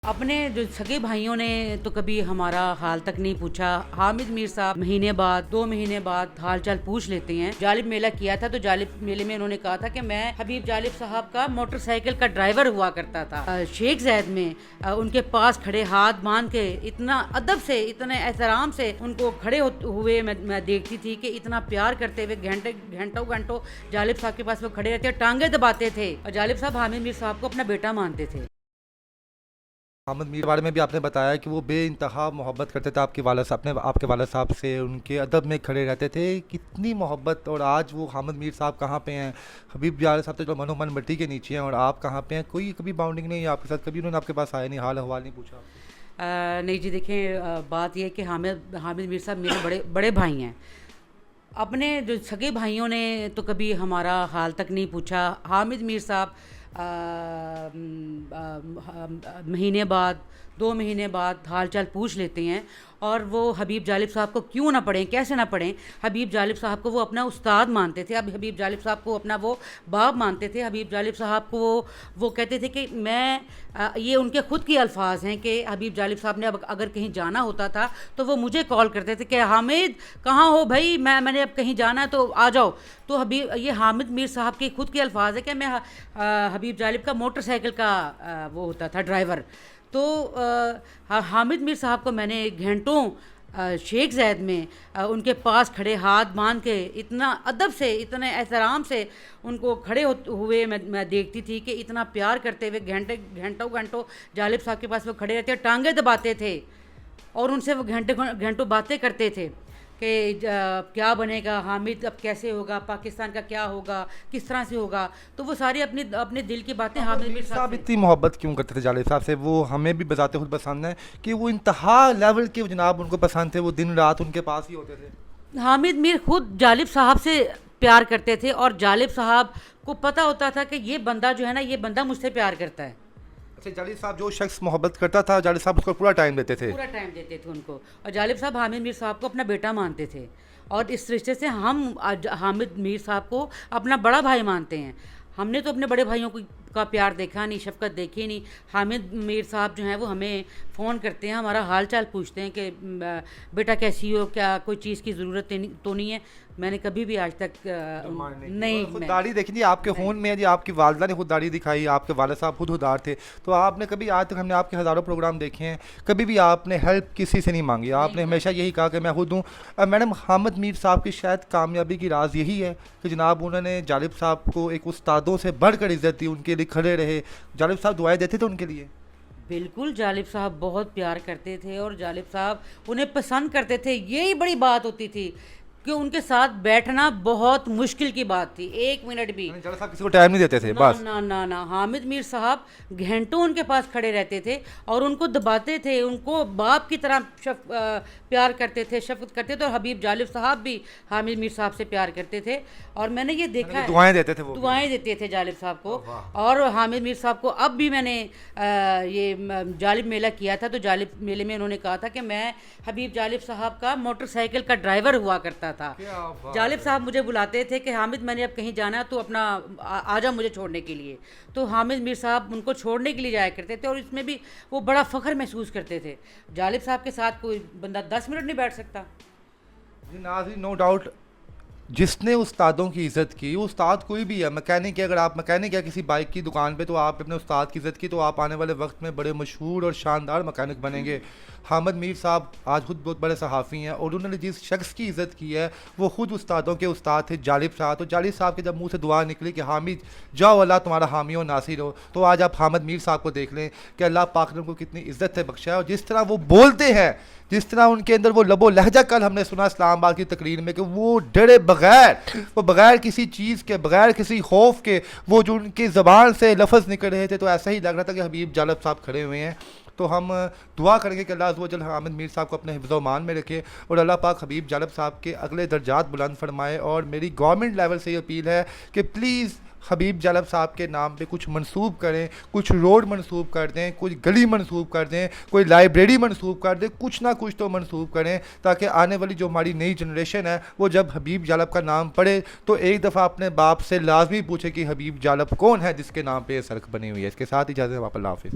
अपने जो सगे भाइयों ने तो कभी हमारा हाल तक नहीं पूछा। हामिद मीर साहब महीने बाद 2 महीने बाद हाल चाल पूछ लेते हैं। जालिब मेला किया था तो जालिब मेले में उन्होंने कहा था कि मैं हबीब जालिब साहब का मोटरसाइकिल का ड्राइवर हुआ करता था। शेख ज़ैद में उनके पास खड़े हाथ बांध के इतना अदब से इतने एहतराम से उनको खड़े हुए मैं देखती थी कि इतना प्यार करते हुए घंटों घंटों जालिब साहब के पास वो खड़े रहते, टांगे दबाते थे और जालिब साहब हामिद मीर साहब को अपना बेटा मानते थे। हामिद मीर के बारे में भी आपने बताया कि वो बेइंतहा मोहब्बत करते थे आपके वाला साहब से, उनके अदब में खड़े रहते थे। कितनी मोहब्बत। और आज वो हामिद मीर साहब कहाँ पे हैं? हबीब जालिब साहब तो जो मनोमन मिट्टी के नीचे हैं, और आप कहाँ पे हैं? कोई कभी बाउंडिंग नहीं है आपके साथ? कभी उन्होंने आपके पास आया नहीं, हाल अहवाल नहीं पूछा? नहीं जी, देखें बात यह है कि हामिद मीर साहब मेरे बड़े बड़े भाई हैं। अपने जो सगे भाइयों ने तो कभी हमारा हाल तक नहीं पूछा। हामिद मीर साहब महीने बाद 2 महीने बाद हाल चाल पूछ लेते हैं, और वो हबीब जालिब साहब को क्यों ना पढ़ें, कैसे ना पढ़ें। हबीब जालिब साहब को वो अपना उस्ताद मानते थे। अब हबीब जालिब साहब को अपना वो बाप मानते थे। हबीब जालिब साहब को वो कहते थे कि ये उनके ख़ुद के अल्फाज हैं कि हबीब जालिब साहब ने अब अगर कहीं जाना होता था तो वो मुझे कॉल करते थे कि हामिद कहाँ हो भाई, मैंने अब कहीं जाना है तो आ जाओ। तो ये हामिद मीर साहब के ख़ुद के अल्फाज है कि मैं हबीब जालिब का मोटरसाइकिल का वो होता था ड्राइवर। तो हामिद मीर साहब को मैंने घंटों शेख ज़ैद में उनके पास खड़े हाथ बांध के इतना अदब से इतने एहतराम से उनको खड़े हुए मैं देखती थी कि इतना प्यार करते हुए घंटों घंटों जालिब साहब के पास वो खड़े रहते, टांगे दबाते थे और उनसे वो घंटों बातें करते थे कि क्या बनेगा हामिद, अब कैसे होगा, पाकिस्तान का क्या होगा, किस तरह से होगा। तो वो सारी अपने दिल की बातें हामिद मीर साहब इतनी मोहब्बत क्यों करते थे जालिब साहब से? वो हमें भी बताते खुद पसंद है कि वो इंतहा लेवल के जनाब उनको पसंद थे, वो दिन रात उनके पास ही होते थे। हामिद मीर खुद जालिब साहब से प्यार करते थे, और जालिब साहब को पता होता था कि ये बंदा जो है ना, ये बंदा मुझसे प्यार करता है। अच्छा, जालिब साहब जो शख्स मोहब्बत करता था, जालिब साहब उसको पूरा टाइम देते थे उनको। और जालिब साहब हामिद मीर साहब को अपना बेटा मानते थे, और इस रिश्ते से हम हामिद मीर साहब को अपना बड़ा भाई मानते हैं। हमने तो अपने बड़े भाइयों का प्यार देखा नहीं, शफकत देखी नहीं। हामिद मीर साहब जो हैं वो हमें फ़ोन करते हैं, हमारा हाल चाल पूछते हैं कि बेटा कैसी हो, क्या कोई चीज़ की ज़रूरत तो नहीं है। मैंने कभी भी आज तक नहीं खुददारी देखी नहीं आपके खून में जी। आपकी वालदा ने खुददारी दिखाई, आपके वालिद साहब खुद खुददार थे। तो आपने कभी आज तक, हमने आपके हज़ारों प्रोग्राम देखे हैं, कभी भी आपने हेल्प किसी से नहीं मांगी? आपने हमेशा यही कहा कि मैं खुद हूँ। मैडम, हामिद मीर साहब की शायद कामयाबी की राज यही है कि जनाब उन्होंने जालिब साहब को एक उस्तादों से बढ़कर इज़्ज़त दी, उनके लिए खड़े रहे। जालिब साहब दुआएं देते थे उनके लिए? बिल्कुल, जालिब साहब बहुत प्यार करते थे और जालिब साहब उन्हें पसंद करते थे। यही बड़ी बात होती थी कि उनके साथ बैठना बहुत मुश्किल की बात थी। 1 मिनट भी जालिब साहब किसी को टाइम नहीं देते थे। बस ना हामिद मीर साहब घंटों उनके पास खड़े रहते थे और उनको दबाते थे, उनको बाप की तरह प्यार करते थे, शफकत करते थे। और हबीब जालिब साहब भी हामिद मीर साहब से प्यार करते थे, और मैंने ये देखा है, दुआएं देते थे, वो दुआएं देते थे जालिब साहब को। और हामिद मीर साहब को अब भी मैंने ये जालिब मेला किया था तो जालिब मेले में उन्होंने कहा था कि मैं हबीब जालिब साहब का मोटरसाइकिल का ड्राइवर हुआ करता था। जालिब साहब मुझे बुलाते थे कि हामिद मैंने अब कहीं जाना है तो अपना आजा मुझे छोड़ने के लिए। तो हामिद मीर साहब उनको छोड़ने के लिए जाया करते थे, और इसमें भी वो बड़ा फ़ख्र महसूस करते थे। जालिब साहब के साथ कोई बंदा 10 मिनट नहीं बैठ सकता। नो डाउट, जिसने उस्तादों की इज़्ज़त की, उस्ताद कोई भी है, मैकेनिक है, अगर आप मैकेनिक है किसी बाइक की दुकान पे, तो आप अपने उस्ताद की इज़्ज़त की तो आप आने वाले वक्त में बड़े मशहूर और शानदार मैकेनिक बनेंगे। हामिद मीर साहब आज खुद बहुत बड़े सहाफ़ी हैं, और उन्होंने जिस शख्स की इज़्ज़त की है वो खुद उस्तादों के उस्ताद थे, जालिब साहब। तो जालिब साहब के जब मुँह से दुआ निकली कि हामिद जाओ, अल्लाह तुम्हारा हामी हो नासिर हो, तो आज आप हामिद मीर साहब को देख लें कि अल्लाह पाक ने उनको कितनी इज़्ज़त से बख्शा है। और जिस तरह वो बोलते हैं, जिस तरह उनके अंदर वो लबो लहजा, कल हमने सुना इस्लामाबाद की तकरीर में कि वो डरे बगैर, वो बगैर किसी चीज़ के, बगैर किसी खौफ के, वो जो उनकी ज़बान से लफ्ज़ निकल रहे थे, तो ऐसा ही लग रहा था कि हबीब जालिब साहब खड़े हुए हैं। तो हम दुआ करेंगे कि अल्लाह अज़्ज़ व जल हामिद मीर साहब को अपने हिफ्ज़ व मान में रखे, और अल्लाह पाक हबीब जालिब साहब के अगले दर्जात बुलंद फरमाए। और मेरी गवर्नमेंट लेवल से ये अपील है कि प्लीज़ हबीब जालिब साहब के नाम पे कुछ मंसूब करें, कुछ रोड मंसूब कर दें, कुछ गली मंसूब कर दें, कोई लाइब्रेरी मंसूब कर दें, कुछ ना कुछ तो मंसूब करें, ताकि आने वाली जो हमारी नई जनरेशन है वो जब हबीब जालिब का नाम पढ़े तो एक दफ़ा अपने बाप से लाजमी पूछे कि हबीब जालिब कौन है जिसके नाम पे ये सड़क बनी हुई है। इसके साथ इजाज़त है, अल्लाह हाफ़िज़।